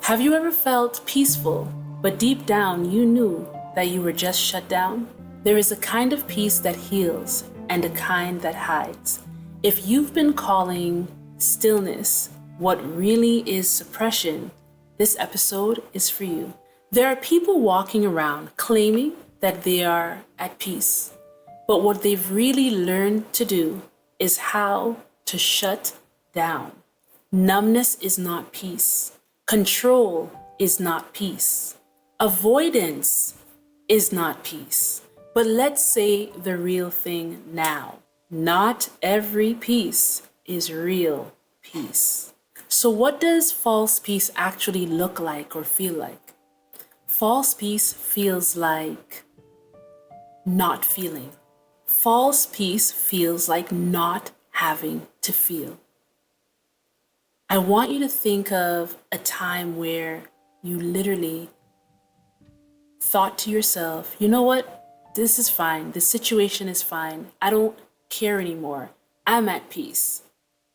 Have you ever felt peaceful, but deep down you knew that you were just shut down? There is a kind of peace that heals and a kind that hides. If you've been calling stillness what really is suppression, this episode is for you. There are people walking around claiming that they are at peace, but what they've really learned to do is how to shut down. Numbness is not peace. Control is not peace. Avoidance is not peace. But let's say the real thing now. Not every peace is real peace. So what does false peace actually look like or feel like? False peace feels like not feeling. False peace feels like not having to feel. I want you to think of a time where you literally thought to yourself, you know what? This is fine. This situation is fine. I don't care anymore. I'm at peace.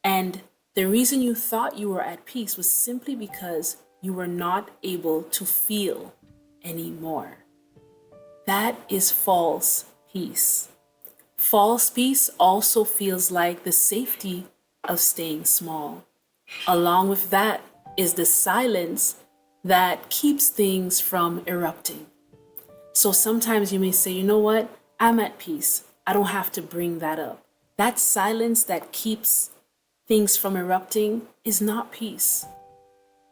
And the reason you thought you were at peace was simply because you were not able to feel anymore. That is false peace. False peace also feels like the safety of staying small. Along with that is the silence that keeps things from erupting. So sometimes you may say, you know what? I'm at peace. I don't have to bring that up. That silence that keeps things from erupting is not peace.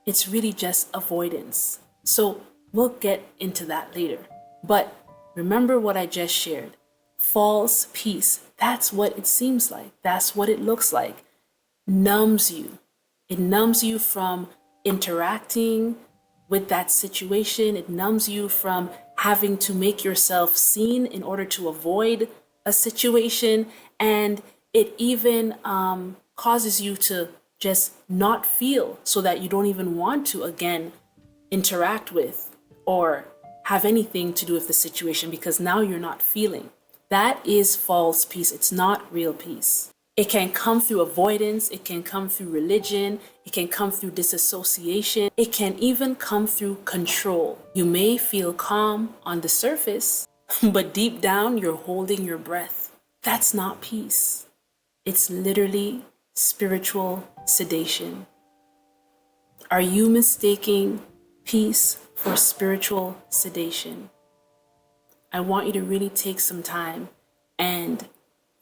It's really just avoidance. So we'll get into that later. But remember what I just shared. False peace, that's what it seems like. That's what it looks like. Numbs you. It numbs you from interacting with that situation. It numbs you from having to make yourself seen in order to avoid a situation. And it even causes you to just not feel so that you don't even want to, again, interact with or have anything to do with the situation because now you're not feeling. That is false peace. It's not real peace. It can come through avoidance, it can come through religion, it can come through disassociation, it can even come through control. You may feel calm on the surface, but deep down you're holding your breath. That's not peace. It's literally spiritual sedation. Are you mistaking peace for spiritual sedation? I want you to really take some time and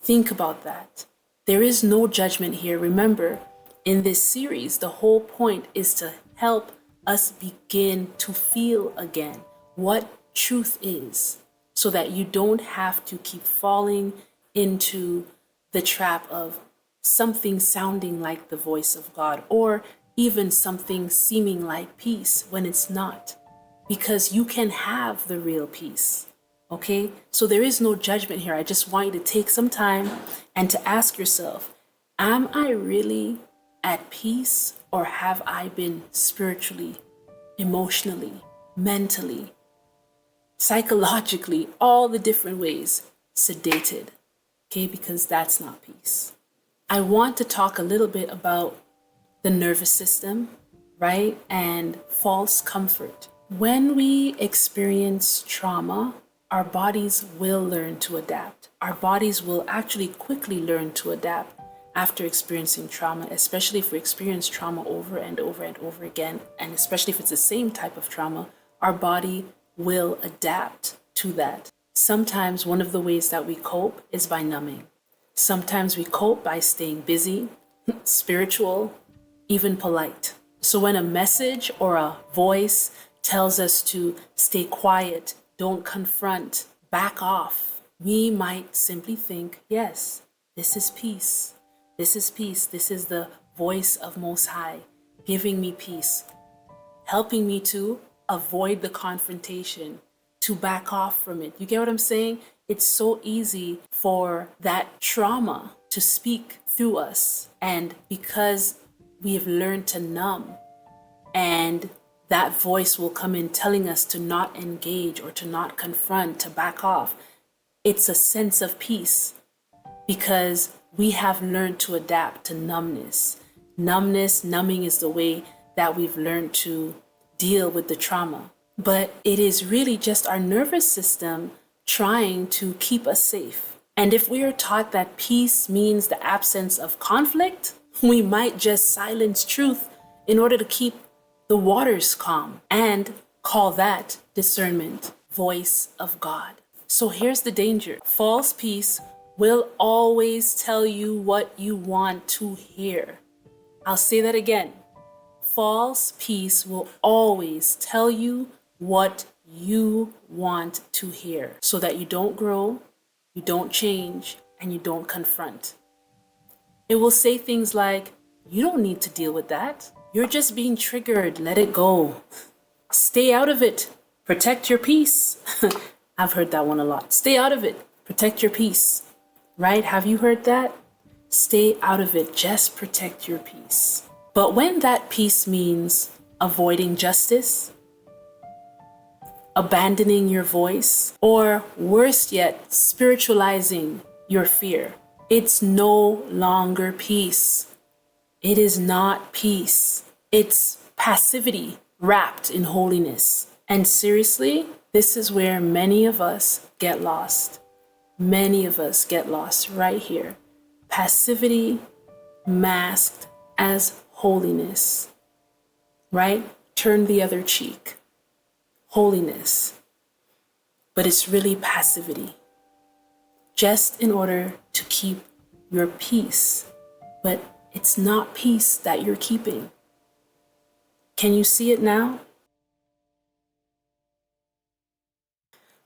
think about that. There is no judgment here. Remember, in this series, the whole point is to help us begin to feel again what truth is so that you don't have to keep falling into the trap of something sounding like the voice of God or even something seeming like peace when it's not, because you can have the real peace. Okay, so there is no judgment here. I just want you to take some time and to ask yourself, am I really at peace or have I been spiritually, emotionally, mentally, psychologically, all the different ways sedated? Okay, because that's not peace. I want to talk a little bit about the nervous system, right? And false comfort. When we experience trauma, our bodies will learn to adapt. Our bodies will actually quickly learn to adapt after experiencing trauma, especially if we experience trauma over and over and over again, and especially if it's the same type of trauma, our body will adapt to that. Sometimes one of the ways that we cope is by numbing. Sometimes we cope by staying busy, spiritual, even polite. So when a message or a voice tells us to stay quiet, don't confront, back off, we might simply think, yes, this is peace. This is peace. This is the voice of Most High giving me peace, helping me to avoid the confrontation, to back off from it. You get what I'm saying? It's so easy for that trauma to speak through us. And because we have learned to numb, and that voice will come in telling us to not engage or to not confront, to back off. It's a sense of peace because we have learned to adapt to numbness. Numbing is the way that we've learned to deal with the trauma. But it is really just our nervous system trying to keep us safe. And if we are taught that peace means the absence of conflict, we might just silence truth in order to keep the waters calm and call that discernment, voice of God. So here's the danger. False peace will always tell you what you want to hear. I'll say that again. False peace will always tell you what you want to hear so that you don't grow, you don't change, and you don't confront. It will say things like, you don't need to deal with that. You're just being triggered. Let it go. Stay out of it. Protect your peace. I've heard that one a lot. Stay out of it. Protect your peace. Right? Have you heard that? Stay out of it. Just protect your peace. But when that peace means avoiding justice, abandoning your voice, or worse yet, spiritualizing your fear, it's no longer peace. It is not peace. It's passivity wrapped in holiness. And seriously, this is where many of us get lost. Many of us get lost right here. Passivity masked as holiness, right? Turn the other cheek. Holiness. But it's really passivity. Just in order to keep your peace. But it's not peace that you're keeping. Can you see it now?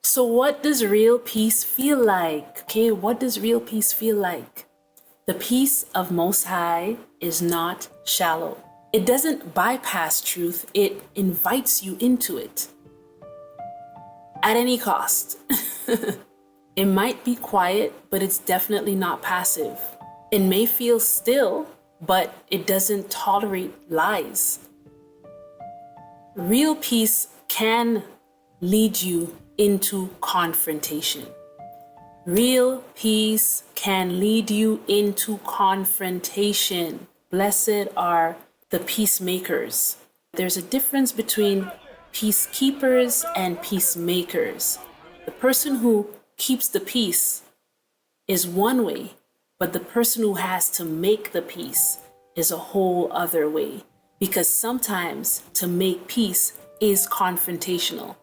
So what does real peace feel like? Okay, what does real peace feel like? The peace of Most High is not shallow. It doesn't bypass truth, it invites you into it. At any cost. It might be quiet, but it's definitely not passive. It may feel still, but it doesn't tolerate lies. Real peace can lead you into confrontation. Real peace can lead you into confrontation. Blessed are the peacemakers. There's a difference between peacekeepers and peacemakers. The person who keeps the peace is one way, but the person who has to make the peace is a whole other way. Because sometimes to make peace is confrontational.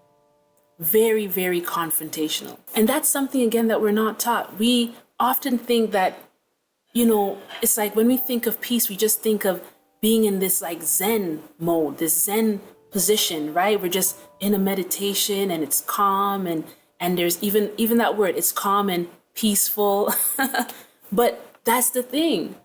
Very, very confrontational. And that's something, again, that we're not taught. We often think that, it's like when we think of peace, we just think of being in this like Zen mode, this Zen position, right? We're just in a meditation and it's calm and there's even that word, it's calm and peaceful. But that's the thing.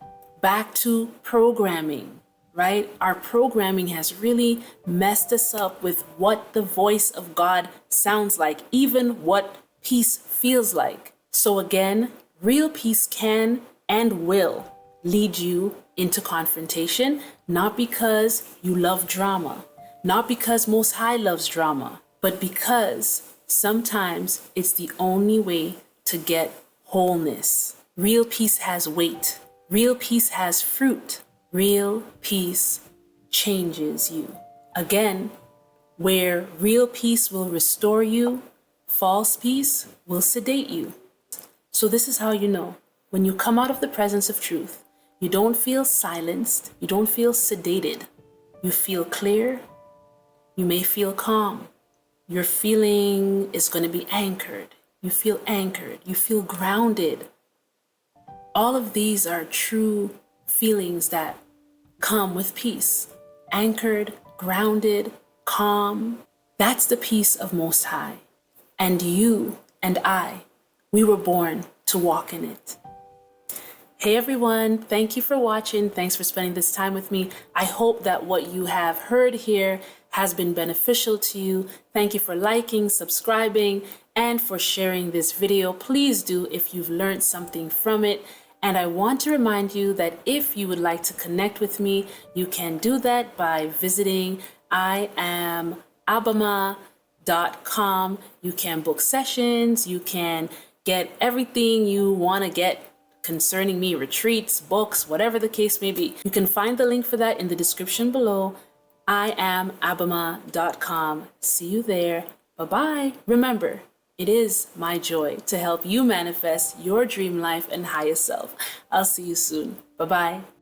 Back to programming, right? Our programming has really messed us up with what the voice of God sounds like, even what peace feels like. So again, real peace can and will lead you into confrontation, not because you love drama, not because Most High loves drama, but because sometimes it's the only way to get wholeness. Real peace has weight. Real peace has fruit. Real peace changes you. Again, where real peace will restore you, false peace will sedate you. So this is how you know. When you come out of the presence of truth, you don't feel silenced, you don't feel sedated. You feel clear, you may feel calm. Your feeling is going to be anchored. You feel anchored, you feel grounded. All of these are true feelings that come with peace. Anchored, grounded, calm. That's the peace of Most High. And you and I, we were born to walk in it. Hey everyone, thank you for watching. Thanks for spending this time with me. I hope that what you have heard here has been beneficial to you. Thank you for liking, subscribing, and for sharing this video. Please do if you've learned something from it. And I want to remind you that if you would like to connect with me, you can do that by visiting iamabama.com. You can book sessions, you can get everything you want to get concerning me, retreats, books, whatever the case may be. You can find the link for that in the description below. IamAbama.com. See you there. Bye-bye. Remember, it is my joy to help you manifest your dream life and highest self. I'll see you soon. Bye-bye.